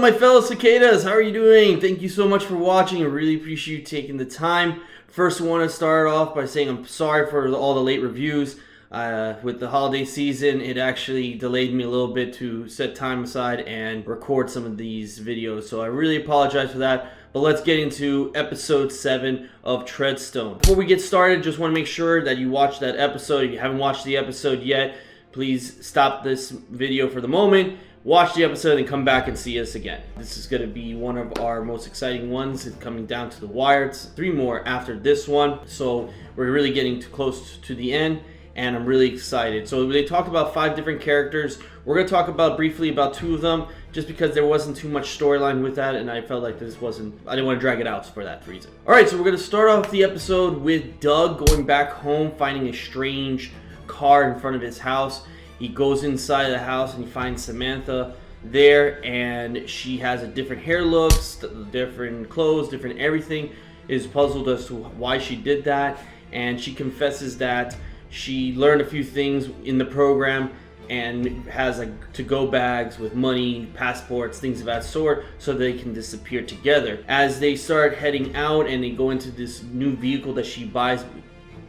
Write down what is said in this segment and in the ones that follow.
my fellow cicadas, how are you doing? Thank you so much for watching. I really appreciate you taking the time. First, I want to start off by saying I'm sorry for all the late reviews. With the holiday season, it actually delayed me a little bit to set time aside and record some of these videos, so I really apologize for that. But let's get into episode 7 of Treadstone. Before we get started, just want to make sure that you watch that episode. If you haven't watched the episode yet, please stop this video for the moment, watch the episode, and come back and see us again. This is going to be one of our most exciting ones. It's coming down to the wire. It's 3 more after this one, so we're really getting too close to the end, and I'm really excited. So they talked about 5 different characters. We're going to talk about briefly about 2 of them, just because there wasn't too much storyline with that, and I felt like I didn't want to drag it out for that reason. Alright, so we're going to start off the episode with Doug going back home, finding a strange car in front of his house. He goes inside the house and he finds Samantha there, and she has a different hair looks, different clothes, different everything. Is puzzled as to why she did that, and she confesses that she learned a few things in the program and has like to-go bags with money, passports, things of that sort, so they can disappear together. As they start heading out and they go into this new vehicle that she buys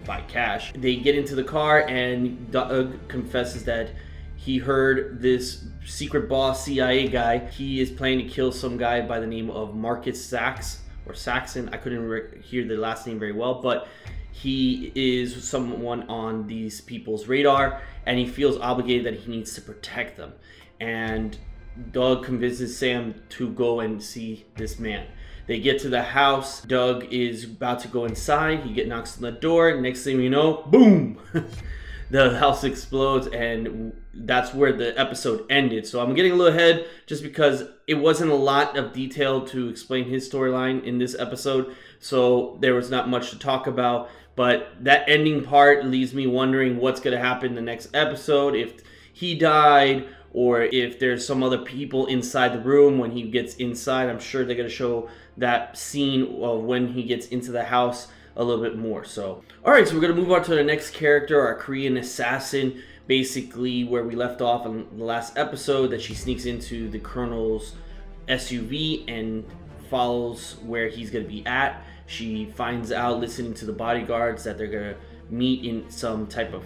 by cash, they get into the car, and Doug confesses that he heard this secret boss CIA guy. He is planning to kill some guy by the name of Marcus Sachs or Saxon. I couldn't hear the last name very well, but he is someone on these people's radar, and he feels obligated that he needs to protect them. And Doug convinces Sam to go and see this man. They get to the house. Doug is about to go inside. He knocks on the door. Next thing you know, boom! The house explodes, and that's where the episode ended. So I'm getting a little ahead just because it wasn't a lot of detail to explain his storyline in this episode, so there was not much to talk about. But that ending part leaves me wondering what's going to happen in the next episode, if he died or if there's some other people inside the room when he gets inside. I'm sure they're going to show that scene of when he gets into the house a little bit more. So, alright, so we're going to move on to the next character, our Korean assassin. Basically where we left off in the last episode, that she sneaks into the Colonel's SUV and follows where he's going to be at. She finds out, listening to the bodyguards, that they're going to meet in some type of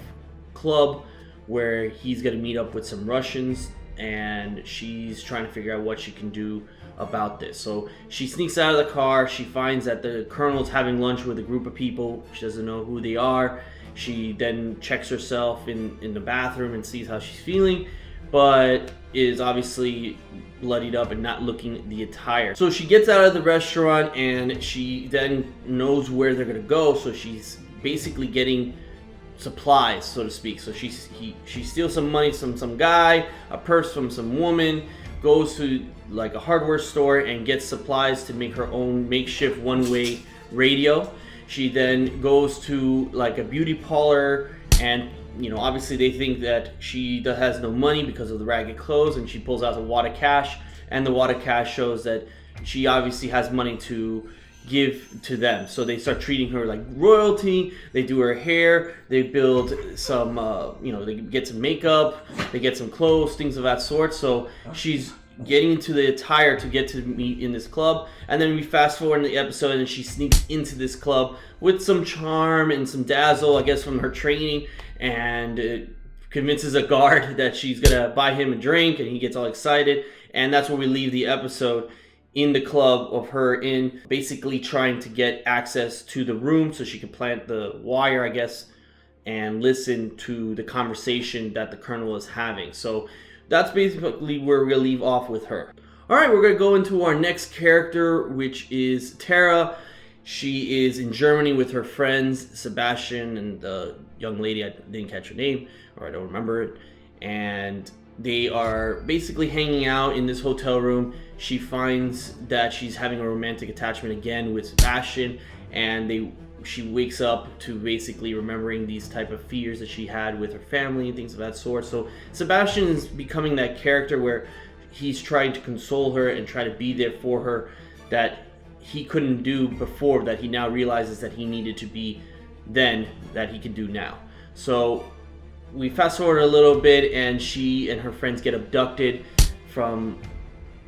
club where he's going to meet up with some Russians, and she's trying to figure out what she can do about this. So she sneaks out of the car. She finds that the Colonel's having lunch with a group of people. She doesn't know who they are. She then checks herself in the bathroom and sees how she's feeling, but is obviously bloodied up and not looking the attire. So she gets out of the restaurant, and she then knows where they're gonna go. So she's basically getting supplies, so to speak. So she steals some money from some guy, a purse from some woman, goes to like a hardware store and gets supplies to make her own makeshift one-way radio. She then goes to like a beauty parlor, and obviously they think that she has no money because of the ragged clothes, and she pulls out a wad of cash, and the wad of cash shows that she obviously has money to give to them. So they start treating her like royalty. They do her hair, they build some they get some makeup, they get some clothes, things of that sort. So she's getting into the attire to get to meet in this club, and then we fast forward in the episode, and she sneaks into this club with some charm and some dazzle, I guess, from her training, and convinces a guard that she's gonna buy him a drink, and he gets all excited. And that's where we leave the episode, in the club, of her basically trying to get access to the room so she can plant the wire, I guess, and listen to the conversation that the Colonel is having. So that's basically where we're gonna leave off with her. Alright, we're gonna go into our next character, which is Tara. She is in Germany with her friends, Sebastian and the young lady, I didn't catch her name, or I don't remember it. And they are basically hanging out in this hotel room. She finds that she's having a romantic attachment again with Sebastian, and she wakes up to basically remembering these type of fears that she had with her family and things of that sort. So Sebastian is becoming that character where he's trying to console her and try to be there for her, that he couldn't do before, that he now realizes that he needed to be then, that he can do now. So we fast forward a little bit, and she and her friends get abducted from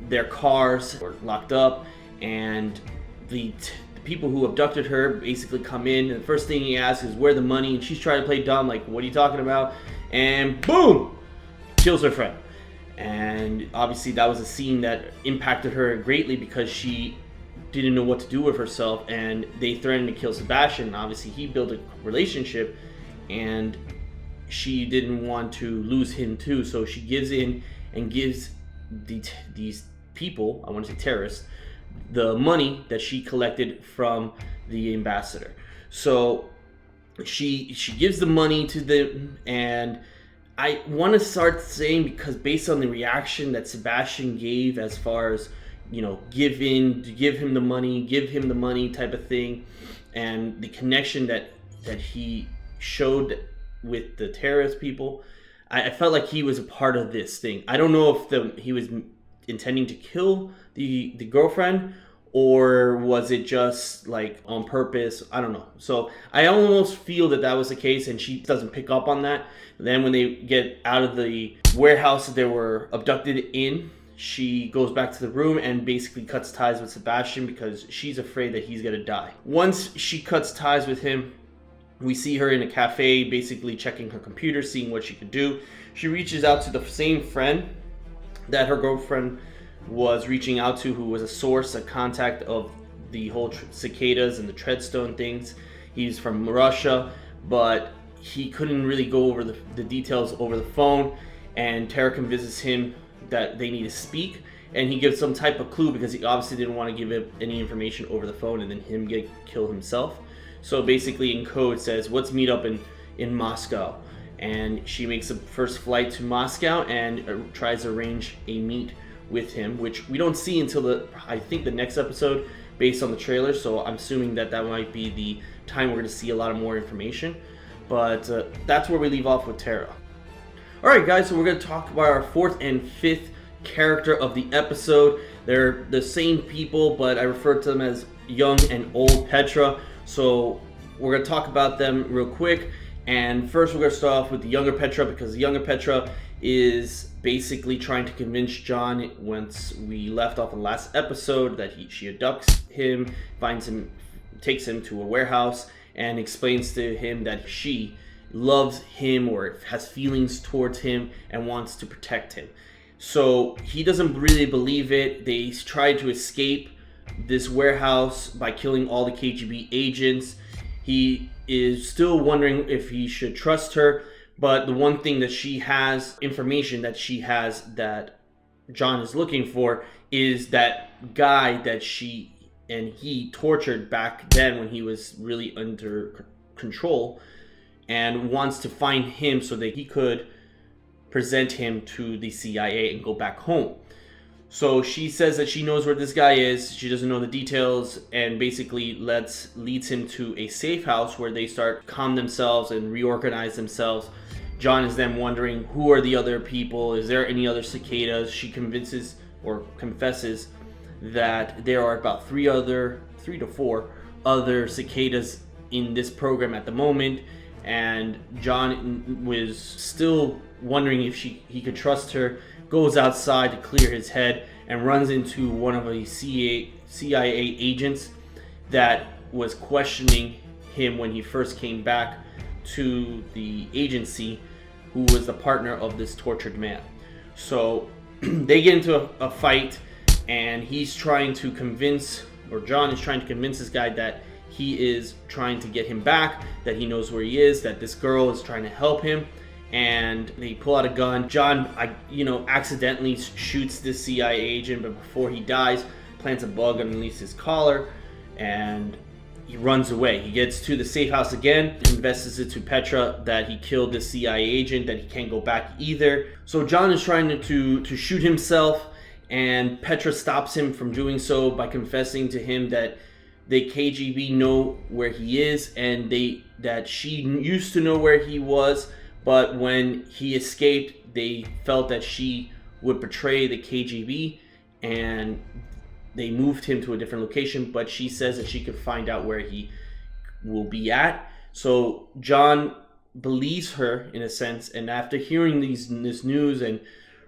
their cars were locked up, and the people who abducted her basically come in, and the first thing he asks is where the money, and she's trying to play dumb, like, what are you talking about? And boom, kills her friend. And obviously that was a scene that impacted her greatly because she didn't know what to do with herself, and they threatened to kill Sebastian. Obviously he built a relationship, and she didn't want to lose him too, so she gives in and gives these people, I want to say terrorists, the money that she collected from the ambassador. So she gives the money to them, and I want to start saying, because based on the reaction that Sebastian gave, as far as, you know, give him the money type of thing, and the connection that he showed with the terrorist people, I felt like he was a part of this thing. I don't know if he was intending to kill the girlfriend, or was it just like on purpose? I don't know. So I almost feel that was the case, and she doesn't pick up on that. Then when they get out of the warehouse that they were abducted in, she goes back to the room and basically cuts ties with Sebastian because she's afraid that he's gonna die. Once she cuts ties with him, we see her in a cafe basically checking her computer, seeing what she could do. She reaches out to the same friend that her girlfriend was reaching out to, who was a source, a contact of the whole cicadas and the Treadstone things. He's from Russia, but he couldn't really go over the details over the phone, and Tara convinces him that they need to speak, and he gives some type of clue because he obviously didn't want to give it any information over the phone and then him get killed himself. So basically in code says, let's meet up in Moscow, and she makes the first flight to Moscow and tries to arrange a meet with him, which we don't see until I think the next episode based on the trailer. So I'm assuming that might be the time we're going to see a lot of more information. But that's where we leave off with Tara. Alright guys, so we're going to talk about our fourth and fifth character of the episode. They're the same people, but I refer to them as young and old Petra. So we're going to talk about them real quick. And first we're going to start off with the younger Petra, because the younger Petra is basically trying to convince John, once we left off in the last episode, that she abducts him, finds him, takes him to a warehouse, and explains to him that she loves him or has feelings towards him and wants to protect him. So he doesn't really believe it. They try to escape this warehouse by killing all the KGB agents. He is still wondering if he should trust her, but the one thing that she has, information that she has that John is looking for, is that guy that she and he tortured back then when he was really under control, and wants to find him so that he could present him to the CIA and go back home. So she says that she knows where this guy is. She doesn't know the details, and basically leads him to a safe house where they start calm themselves and reorganize themselves. John is then wondering, who are the other people? Is there any other cicadas? She convinces or confesses that there are about 3 to 4 other cicadas in this program at the moment, and John was still wondering if he could trust her. Goes outside to clear his head and runs into one of the CIA agents that was questioning him when he first came back to the agency, who was the partner of this tortured man. So they get into a fight, and he's trying to convince, or John is trying to convince this guy that he is trying to get him back, that he knows where he is, that this girl is trying to help him. And they pull out a gun. John, accidentally shoots this CIA agent, but before he dies, plants a bug underneath his collar, and he runs away. He gets to the safe house again, confesses it to Petra that he killed the CIA agent, that he can't go back either. So John is trying to shoot himself, and Petra stops him from doing so by confessing to him that the KGB know where he is, and that she used to know where he was, but when he escaped, they felt that she would betray the KGB, and they moved him to a different location, but she says that she could find out where he will be at. So John believes her in a sense, and after hearing this news, and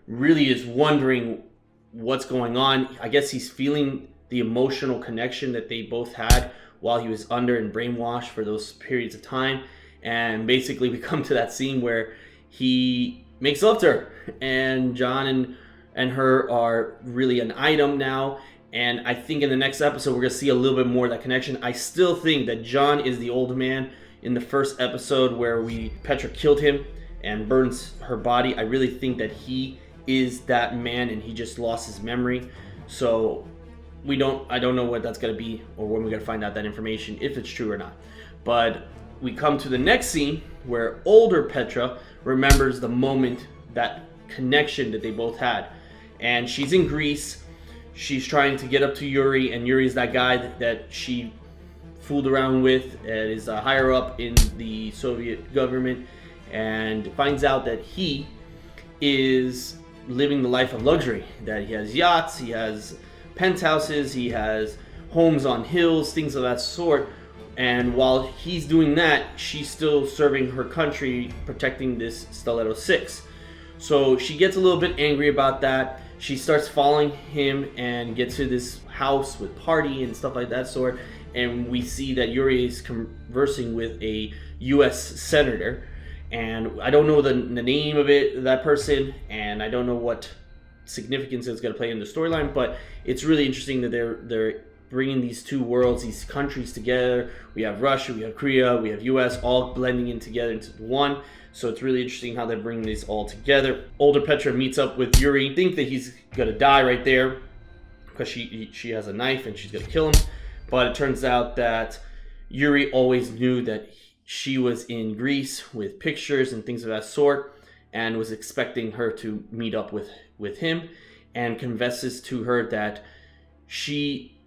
really is wondering what's going on. I guess he's feeling the emotional connection that they both had while he was under and brainwashed for those periods of time. And basically we come to that scene where he makes love to her, and John and her are really an item now. And I think in the next episode we're going to see a little bit more of that connection. I still think that John is the old man in the first episode where Petra killed him and burns her body. I really think that he is that man and he just lost his memory. So I don't know what that's going to be or when we're going to find out that information, if it's true or not. But we come to the next scene where older Petra remembers the moment, that connection that they both had. And she's in Greece. She's trying to get up to Yuri, and Yuri is that guy that she fooled around with, and is higher up in the Soviet government, and finds out that he is living the life of luxury, that he has yachts, he has penthouses, he has homes on hills, things of that sort. And while he's doing that, she's still serving her country, protecting this Stiletto 6. So she gets a little bit angry about that. She starts following him and gets to this house with party and stuff like that sort. And we see that Yuri is conversing with a U.S. senator. And I don't know the name of that person, and I don't know what significance it's going to play in the storyline, but it's really interesting that they're bringing these two worlds, these countries together. We have Russia, we have Korea, we have US, all blending in together into one. So it's really interesting how they're bringing these all together. Older Petra meets up with Yuri. Think that he's gonna die right there because she has a knife and she's gonna kill him. But it turns out that Yuri always knew that she was in Greece with pictures and things of that sort, and was expecting her to meet up with him, and confesses to her that she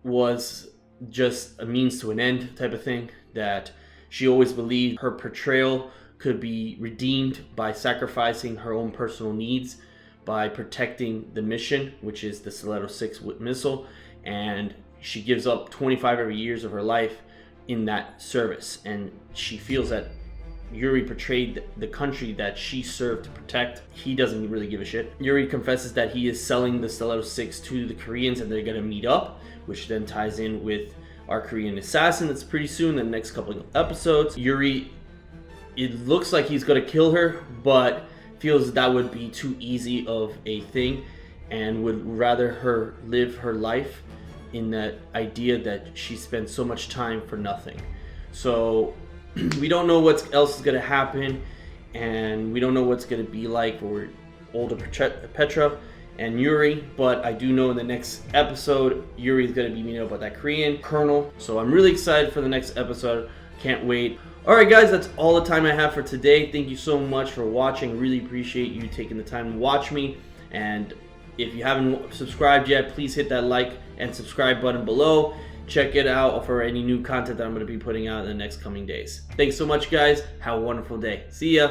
was just a means to an end type of thing, that she always believed her portrayal could be redeemed by sacrificing her own personal needs by protecting the mission, which is the Stiletto 6 missile, and she gives up 25 years of her life in that service. And she feels that Yuri portrayed the country that she served to protect. He doesn't really give a shit. Yuri confesses that he is selling the Stiletto 6 to the Koreans and they're gonna meet up, which then ties in with our Korean assassin that's pretty soon, in the next couple of episodes. Yuri, it looks like he's gonna kill her, but feels that would be too easy of a thing and would rather her live her life in that idea that she spent so much time for nothing. So we don't know what else is going to happen, and we don't know what's going to be like for older Petra and Yuri, but I do know in the next episode Yuri is going to be meeting up with that Korean colonel. So I'm really excited for the next episode. Can't wait. Alright guys, that's all the time I have for today. Thank you so much for watching. Really appreciate you taking the time to watch me. And if you haven't subscribed yet, please hit that like and subscribe button below. Check it out for any new content that I'm going to be putting out in the next coming days. Thanks so much guys. Have a wonderful day. See ya.